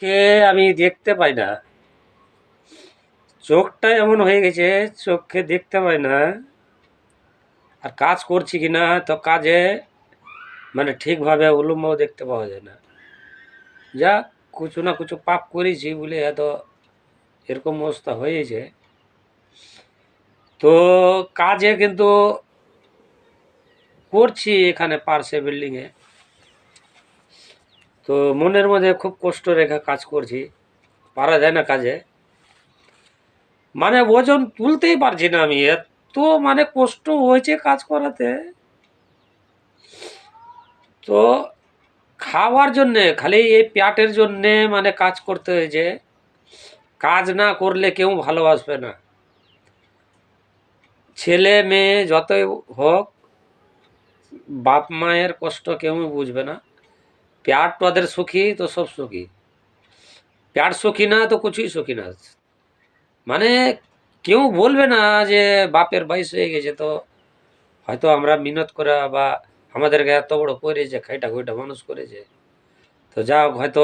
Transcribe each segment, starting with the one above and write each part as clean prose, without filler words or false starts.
চোখকে আমি দেখতে পাই না, চোখটা এমন হয়ে গেছে চোখে দেখতে পাই না। আর কাজ করছি কি না তো কাজে মানে ঠিকভাবে উলম্ব দেখতে পাওয়া যায় না। যা কিছু না কিছু পাপ করেছি বলে এত এরকম অবস্থা হয়েছে। তো কাজে কিন্তু করছি এখানে পার্শ্বে বিল্ডিংয়ে, তো মনের মধ্যে খুব কষ্ট রেখে কাজ করছি, পারা যায় না কাজে। মানে ওজন তুলতেই পারছি না আমি, এত মানে কষ্ট হয়েছে কাজ করাতে। তো খাওয়ার জন্যে খালি এই পেটের জন্যে মানে কাজ করতে হয়েছে। কাজ না করলে কেউ ভালোবাসবে না, ছেলে মেয়ে যতই হোক, বাপ মায়ের কষ্ট কেউ বুঝবে না। পেট তাদের সুখী তো সব সুখী, পেট সুখী না তো কিছুই সুখী না। মানে কেউ বলবে না যে বাপের বয়স হয়ে গেছে তো হয়তো আমরা মিনত করে বা আমাদেরকে এত বড় করেছে খাইটা খুইটা মানুষ করেছে, তো যা হোক হয়তো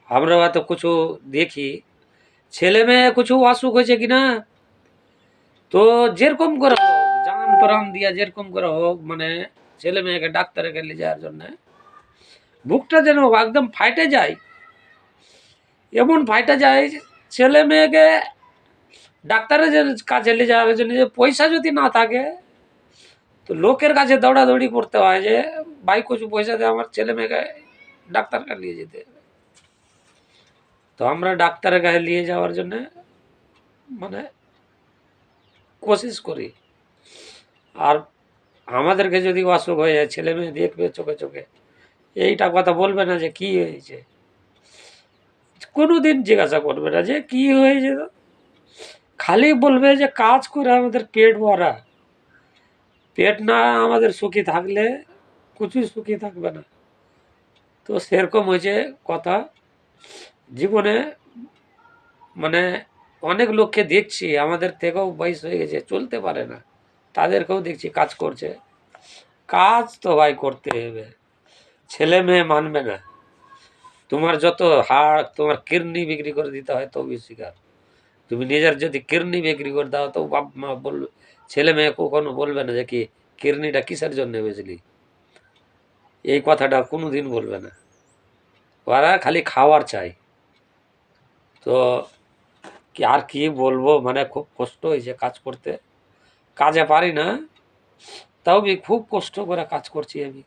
আমরা হয়তো কিছু দেখি ছেলে মেয়ে কিছু অসুখ হয়েছে কিনা, তো যেরকম করে হোক জান প্রাণ দিয়া যেরকম করে হোক মানে ছেলে মেয়েকে ডাক্তারে গেলে যাওয়ার জন্য বুকটা যেন একদম ফাইটে যায়, এমন ফাইটে যায়। ছেলে মেয়েকে ডাক্তারের কাছে নিয়ে যাওয়ার জন্য যে পয়সা যদি না থাকে তো লোকের কাছে দৌড়াদৌড়ি করতে হয় যে ভাই কিছু পয়সা দিয়ে আমার ছেলে মেয়েকে ডাক্তার কাছে নিয়ে যেতে হবে। তো আমরা ডাক্তারের কাছে নিয়ে যাওয়ার জন্য মানে কোশিশ করি। আর আমাদেরকে যদি অসুখ হয়ে যায় ছেলে মেয়ে দেখবে চোখে চোখে, এইটা কথা বলবে না যে কি হয়েছে, কোনোদিন জিজ্ঞাসা করবে না যে কি হয়েছে, তো খালি বলবে যে কাজ করে আমাদের পেট ভরা, পেট না আমাদের সুখী থাকলে কিছুই সুখী থাকবে না। তো সেরকম হয়েছে কথা জীবনে। মানে অনেক লোককে দেখছি আমাদের থেকেও বয়স হয়ে গেছে চলতে পারে না, তাদেরকেও দেখছি কাজ করছে। কাজ তো ভাই করতে হবে, ছেলে মেয়ে মানবে না। তোমার যত হাড় তোমার কিডনি বিক্রি করে দিতে হয় তো স্বীকার, তুমি নিজের যদি কিডনি বিক্রি করে দাও তো বাপ মা বলবে, ছেলে মেয়ে কখনো বলবে না যে কি কিডনিটা কিসের জন্য বেচলি, এই কথাটা কোনোদিন বলবে না। ওরা খালি খাওয়ার চাই। তো কি আর কি বলবো, মানে খুব কষ্ট হয়েছে কাজ করতে, কাজে পারি না, তাও খুব কষ্ট করে কাজ করছি আমি।